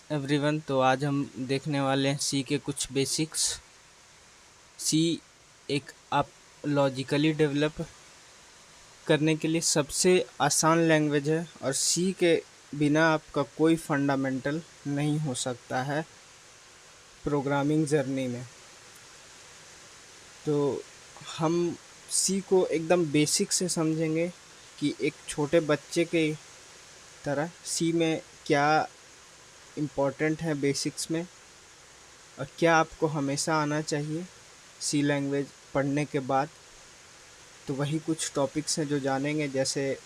Everyone. तो आज हम देखने वाले हैं सी के कुछ बेसिक्स। सी एक आप लॉजिकली डेवलप करने के लिए सबसे आसान लैंग्वेज है और सी के बिना आपका कोई फंडामेंटल नहीं हो सकता है प्रोग्रामिंग जर्नी में। तो हम सी को एकदम बेसिक से समझेंगे कि एक छोटे बच्चे के तरह सी में क्या इम्पोर्टेंट है बेसिक्स में, और क्या आपको हमेशा आना चाहिए सी लैंग्वेज पढ़ने के बाद। तो वही कुछ टॉपिक्स हैं जो जानेंगे, जैसे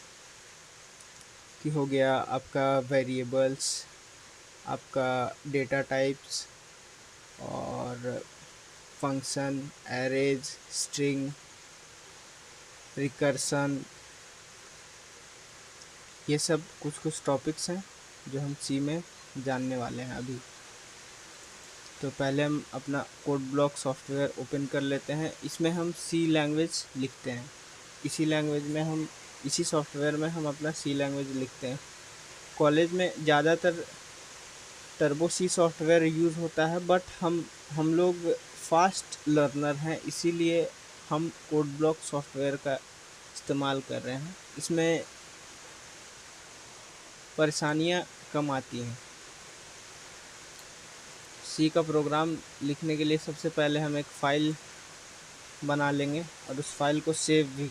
कि हो गया आपका वेरिएबल्स, आपका डेटा टाइप्स और फंक्शन, एरेज, स्ट्रिंग, रिकर्सन। ये सब कुछ कुछ टॉपिक्स हैं जो हम सी में जानने वाले हैं अभी। तो पहले हम अपना कोड ब्लॉक सॉफ्टवेयर ओपन कर लेते हैं। इसमें हम सी लैंग्वेज लिखते हैं। इसी सॉफ्टवेयर में हम अपना सी लैंग्वेज लिखते हैं। कॉलेज में ज़्यादातर टर्बो सी सॉफ्टवेयर यूज़ होता है, बट हम लोग फास्ट लर्नर हैं, इसीलिए हम कोड ब्लॉक सॉफ्टवेयर का इस्तेमाल कर रहे हैं। इसमें परेशानियाँ कम आती हैं। सी का प्रोग्राम लिखने के लिए सबसे पहले हम एक फ़ाइल बना लेंगे और उस फाइल को सेव भी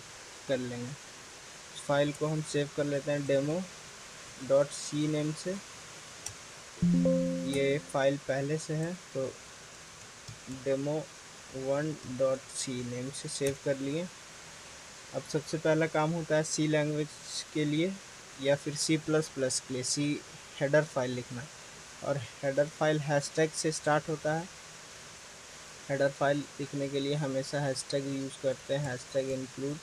कर लेंगे। उस फाइल को हम सेव कर लेते हैं demo.c नेम से। ये फाइल पहले से है तो demo1.c नेम से सेव कर लिए। अब सबसे पहला काम होता है सी लैंग्वेज के लिए या फिर सी प्लस प्लस के लिए सी हेडर फाइल लिखना, और हेडर फाइल हैशटैग से स्टार्ट होता है। हेडर फाइल लिखने के लिए हमेशा हैशटैग यूज़ करते हैं। Hashtag include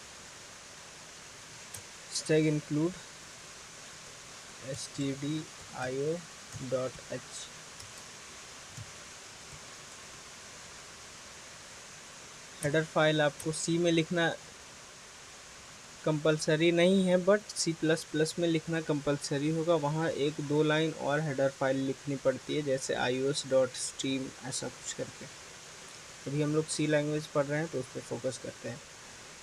stdio.h। Header file आपको सी में लिखना कंपलसरी नहीं है, बट सी प्लस प्लस में लिखना कंपलसरी होगा। वहाँ एक दो लाइन और हेडर फाइल लिखनी पड़ती है, जैसे ios.stream, ऐसा कुछ करके। अभी हम लोग सी लैंग्वेज पढ़ रहे हैं तो उस पर फोकस करते हैं।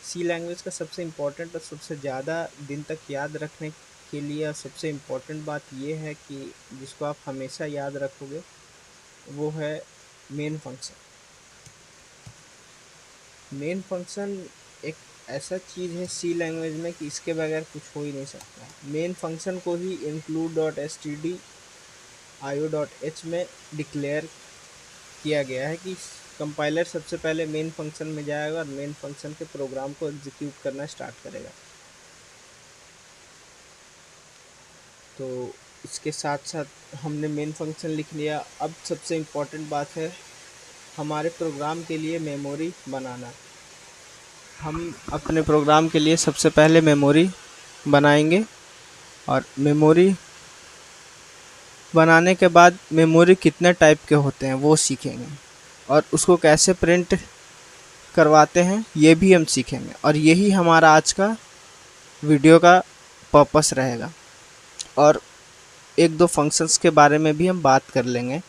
सी लैंग्वेज का सबसे इम्पोर्टेंट और सबसे ज़्यादा दिन तक याद रखने के लिए सबसे इम्पोर्टेंट बात ये है कि जिसको आप हमेशा याद रखोगे वो है मेन फंक्शन। मेन फंक्शन एक ऐसा चीज़ है सी लैंग्वेज में कि इसके बगैर कुछ हो ही नहीं सकता। मेन फंक्शन को ही include.stdio.h में डिक्लेयर किया गया है कि कंपाइलर सबसे पहले मेन फंक्शन में जाएगा और मेन फंक्शन के प्रोग्राम को एग्जीक्यूट करना स्टार्ट करेगा। तो इसके साथ साथ हमने मेन फंक्शन लिख लिया। अब सबसे इम्पोर्टेंट बात है हमारे प्रोग्राम के लिए मेमोरी बनाना। हम अपने प्रोग्राम के लिए सबसे पहले मेमोरी बनाएंगे, और मेमोरी बनाने के बाद मेमोरी कितने टाइप के होते हैं वो सीखेंगे, और उसको कैसे प्रिंट करवाते हैं ये भी हम सीखेंगे। और यही हमारा आज का वीडियो का पर्पस रहेगा। और एक दो फंक्शंस के बारे में भी हम बात कर लेंगे,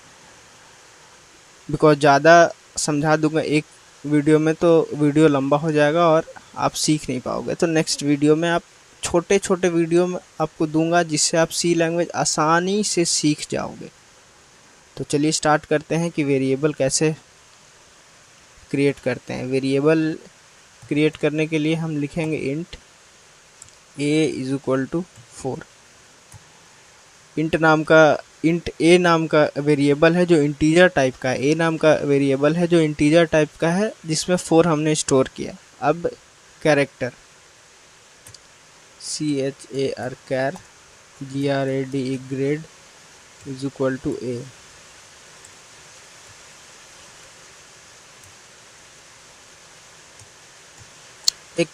बिकॉज ज़्यादा समझा दूंगा एक वीडियो में तो वीडियो लंबा हो जाएगा और आप सीख नहीं पाओगे। तो नेक्स्ट वीडियो में आप छोटे छोटे वीडियो में आपको दूंगा, जिससे आप सी लैंग्वेज आसानी से सीख जाओगे। तो चलिए स्टार्ट करते हैं कि वेरिएबल कैसे क्रिएट करते हैं। वेरिएबल क्रिएट करने के लिए हम लिखेंगे इंट a=4। इंट ए नाम का वेरिएबल है जो इंटीजर टाइप का है। ए नाम का वेरिएबल है जो इंटीजर टाइप का है, जिसमें 4 हमने स्टोर किया। अब character char char grade grade a। एक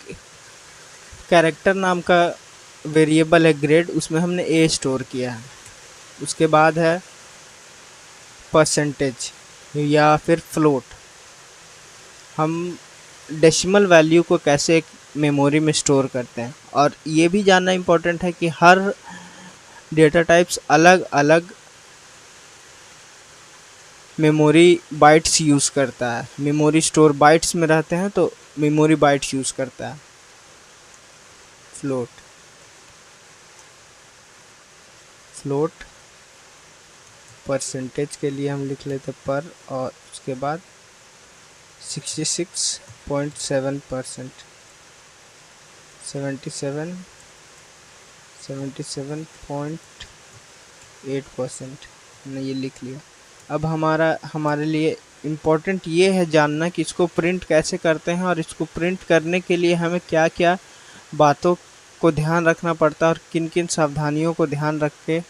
कैरेक्टर नाम का वेरिएबल है ग्रेड, उसमें हमने a स्टोर किया है। उसके बाद है परसेंटेज या फिर फ्लोट। हम डेसिमल वैल्यू को कैसे एक मेमोरी में स्टोर करते हैं, और ये भी जानना इम्पोर्टेंट है कि हर डेटा टाइप्स अलग अलग मेमोरी बाइट्स यूज़ करता है, मेमोरी स्टोर बाइट्स में रहते हैं तो मेमोरी बाइट्स यूज़ करता है। फ्लोट परसेंटेज के लिए हम लिख लेते पर, और उसके बाद 66.7%, 77.8% हमने ये लिख लिया। अब हमारे लिए इम्पोर्टेंट ये है जानना कि इसको प्रिंट कैसे करते हैं, और इसको प्रिंट करने के लिए हमें क्या क्या बातों को ध्यान रखना पड़ता है और किन किन सावधानियों को ध्यान रख के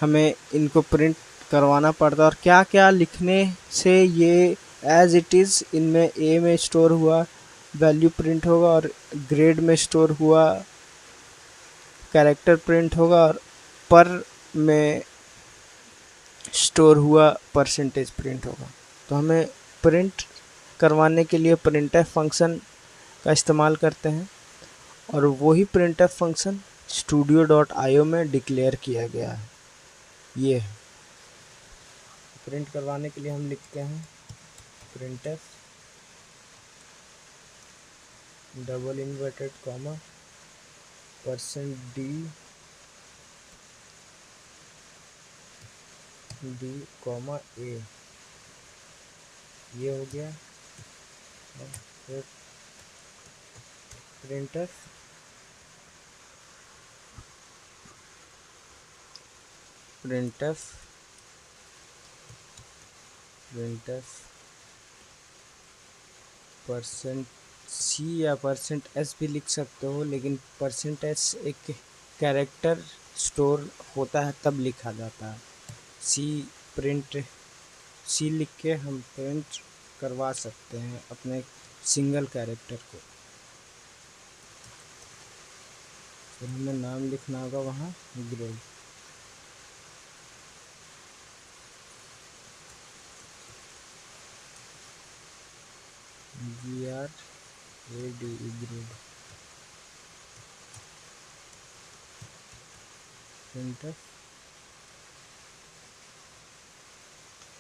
हमें इनको प्रिंट करवाना पड़ता है, और क्या क्या लिखने से ये एज इट इज़ इनमें ए में स्टोर हुआ वैल्यू प्रिंट होगा, और ग्रेड में स्टोर हुआ कैरेक्टर प्रिंट होगा, और पर में स्टोर हुआ परसेंटेज प्रिंट होगा। तो हमें प्रिंट करवाने के लिए प्रिंटफ फंक्शन का इस्तेमाल करते हैं, और वही प्रिंटफ फंक्शन studio.io में डिक्लेयर किया गया है। ये प्रिंट करवाने के लिए हम लिखते हैं printf double inverted comma %d comma a, ये हो गया। फिर प्रिंटफ %c या %s भी लिख सकते हो, लेकिन %s एक कैरेक्टर स्टोर होता है तब लिखा जाता है। सी लिख के हम प्रिंट करवा सकते हैं अपने सिंगल कैरेक्टर को। फिर हमें नाम लिखना होगा वहाँ grade. GRADE grade. Printf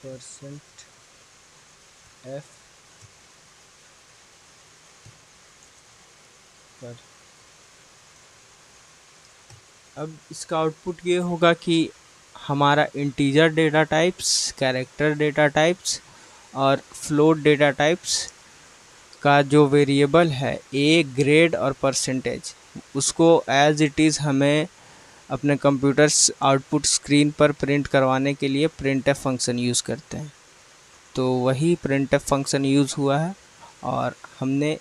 %f पर। अब इसका आउटपुट ये होगा कि हमारा integer data types, character data types और फ्लोट डेटा टाइप्स का जो वेरिएबल है ए, ग्रेड और परसेंटेज, उसको एज इट इज़ हमें अपने कंप्यूटर आउटपुट स्क्रीन पर प्रिंट करवाने के लिए प्रिंटफ फंक्शन यूज़ करते हैं। तो वही प्रिंटफ फंक्शन यूज़ हुआ है और हमने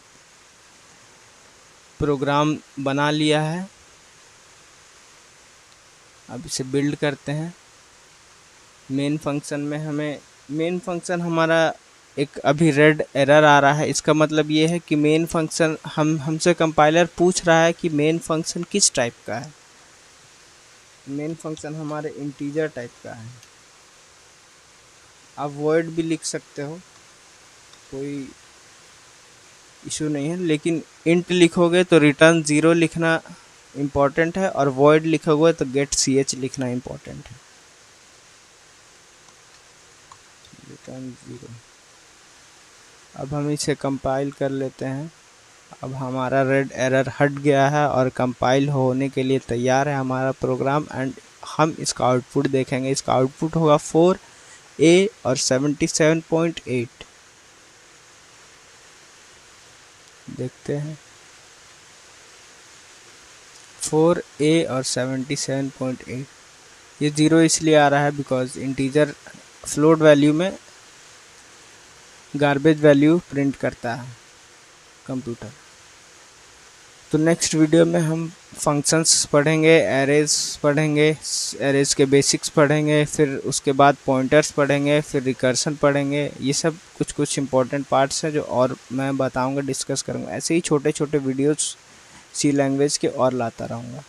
प्रोग्राम बना लिया है। अब इसे बिल्ड करते हैं। मेन फंक्शन हमारा एक अभी रेड एरर आ रहा है। इसका मतलब ये है कि मेन फंक्शन हमसे कंपाइलर पूछ रहा है कि मेन फंक्शन किस टाइप का है। मेन फंक्शन हमारे इंटीजर टाइप का है। आप वॉइड भी लिख सकते हो, कोई इशू नहीं है, लेकिन इंट लिखोगे तो रिटर्न 0 लिखना इम्पॉर्टेंट है, और वॉइड लिखोगे तो गेट ch लिखना इम्पॉर्टेंट है। रिटर्न 0। अब हम इसे कंपाइल कर लेते हैं। अब हमारा रेड एरर हट गया है और कंपाइल होने के लिए तैयार है हमारा प्रोग्राम, एंड हम इसका आउटपुट देखेंगे। इसका आउटपुट होगा 4A और 77.8। देखते हैं 4A और 77.8। ये 0 इसलिए आ रहा है बिकॉज इंटीजर फ्लोट वैल्यू में गार्बेज वैल्यू प्रिंट करता है कंप्यूटर। तो नेक्स्ट वीडियो में हम फंक्शंस पढ़ेंगे, एरेज पढ़ेंगे, एरेज के बेसिक्स पढ़ेंगे, फिर उसके बाद पॉइंटर्स पढ़ेंगे, फिर रिकर्सन पढ़ेंगे। ये सब कुछ इंपॉर्टेंट पार्ट्स हैं जो और मैं बताऊंगा, डिस्कस करूंगा। ऐसे ही छोटे छोटे वीडियोस सी लैंग्वेज के और लाता रहूँगा।